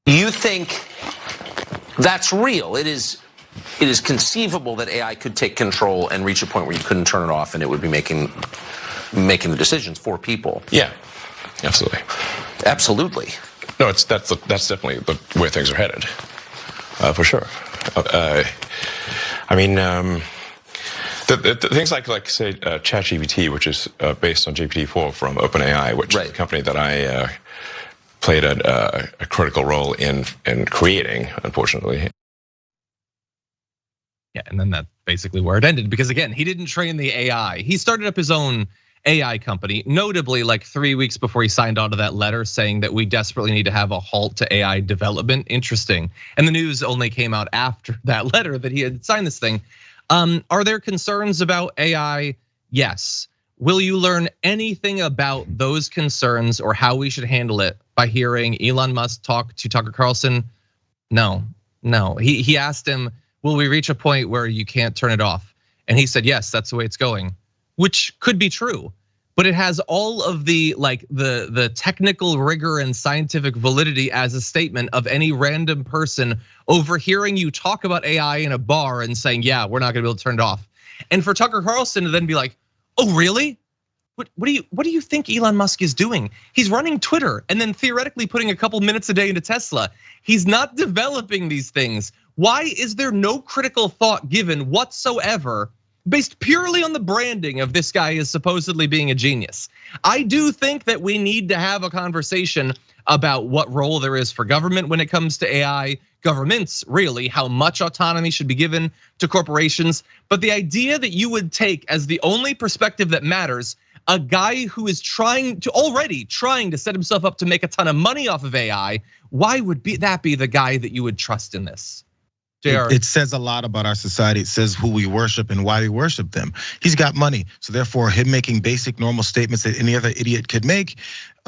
Do you think that's real? It is conceivable that AI could take control and reach a point where you couldn't turn it off and it would be making the decisions for people. Yeah, absolutely. Absolutely. No, that's definitely the way things are headed, for sure. I mean, the things like say ChatGPT, which is based on GPT-4 from OpenAI, which is a company that I played a critical role in creating, unfortunately. Yeah, and then that's basically where it ended, because again, he didn't train the AI. He started up his own AI company, notably like 3 weeks before he signed on to that letter saying that we desperately need to have a halt to AI development. Interesting. And the news only came out after that letter that he had signed this thing. Are there concerns about AI? Yes. Will you learn anything about those concerns or how we should handle it by hearing Elon Musk talk to Tucker Carlson? No. He asked him, will we reach a point where you can't turn it off? And he said, yes, that's the way it's going, which could be true, but it has all of the the technical rigor and scientific validity as a statement of any random person overhearing you talk about AI in a bar and saying, yeah, we're not gonna be able to turn it off. And for Tucker Carlson to then be like, oh, really? What do you think Elon Musk is doing? He's running Twitter and then theoretically putting a couple minutes a day into Tesla. He's not developing these things. Why is there no critical thought given whatsoever based purely on the branding of this guy as supposedly being a genius? I do think that we need to have a conversation about what role there is for government when it comes to AI, governments really, how much autonomy should be given to corporations. But the idea that you would take as the only perspective that matters a guy who is already trying to set himself up to make a ton of money off of AI, why would that be the guy that you would trust in this? JR. It says a lot about our society. It says who we worship and why we worship them. He's got money, so therefore him making basic normal statements that any other idiot could make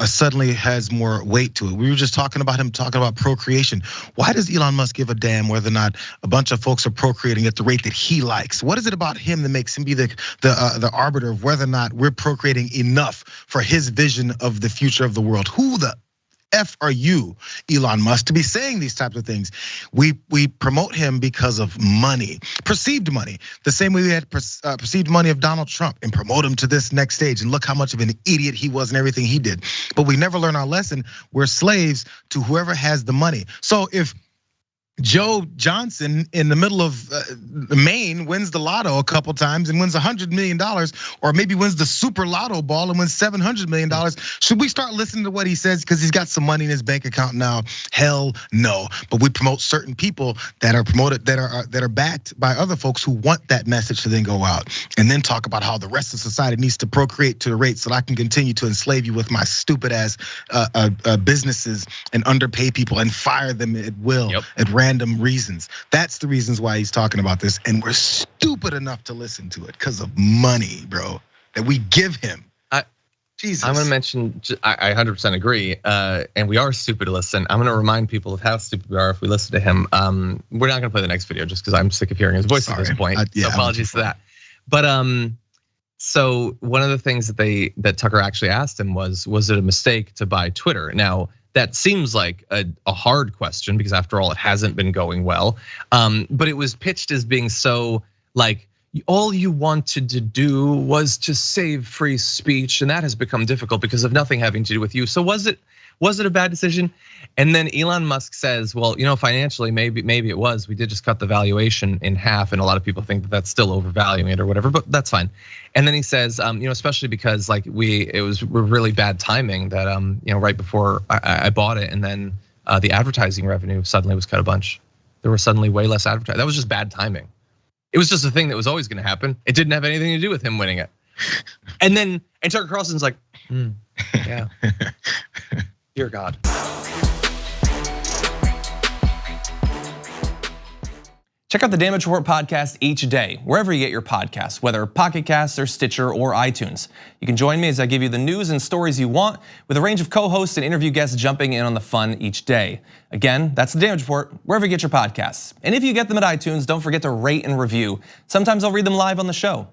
suddenly has more weight to it. We were just talking about procreation. Why does Elon Musk give a damn whether or not a bunch of folks are procreating at the rate that he likes? What is it about him that makes him be the arbiter of whether or not we're procreating enough for his vision of the future of the world? Who the F are you, Elon Musk, to be saying these types of things? We promote him because of money, perceived money. The same way we had perceived money of Donald Trump and promote him to this next stage. And look how much of an idiot he was and everything he did. But we never learn our lesson. We're slaves to whoever has the money. So if Joe Johnson in the middle of Maine wins the lotto a couple times and wins $100 million, or maybe wins the super lotto ball and wins $700 million. Should we start listening to what he says because he's got some money in his bank account now? Hell no. But we promote certain people that are promoted, that are backed by other folks who want that message to then go out and then talk about how the rest of society needs to procreate to the rate so that I can continue to enslave you with my stupid ass businesses and underpay people and fire them at will at random reasons. That's the reasons why he's talking about this, and we're stupid enough to listen to it because of money, bro, that we give him. Jesus. I'm gonna mention, I 100% agree, and we are stupid to listen. I'm gonna remind people of how stupid we are if we listen to him. We're not gonna play the next video just because I'm sick of hearing his voice at this point. So apologies for that. But so one of the things that Tucker actually asked him was it a mistake to buy Twitter? Now, that seems like a hard question because after all, it hasn't been going well. But it was pitched as being so like, all you wanted to do was to save free speech, and that has become difficult because of nothing having to do with you. So was it a bad decision? And then Elon Musk says, well, financially, maybe it was. We did just cut the valuation in half, and a lot of people think that that's still overvaluing it or whatever, but that's fine. And then he says, especially because like it was really bad timing that right before I bought it, and then the advertising revenue suddenly was cut a bunch. There was suddenly way less advertising. That was just bad timing. It was just a thing that was always gonna happen. It didn't have anything to do with him winning it. And Tucker Carlson's like, yeah, dear God. Check out the Damage Report podcast each day, wherever you get your podcasts, whether Pocket Casts or Stitcher or iTunes. You can join me as I give you the news and stories you want, with a range of co-hosts and interview guests jumping in on the fun each day. Again, that's the Damage Report, wherever you get your podcasts. And if you get them at iTunes, don't forget to rate and review. Sometimes I'll read them live on the show.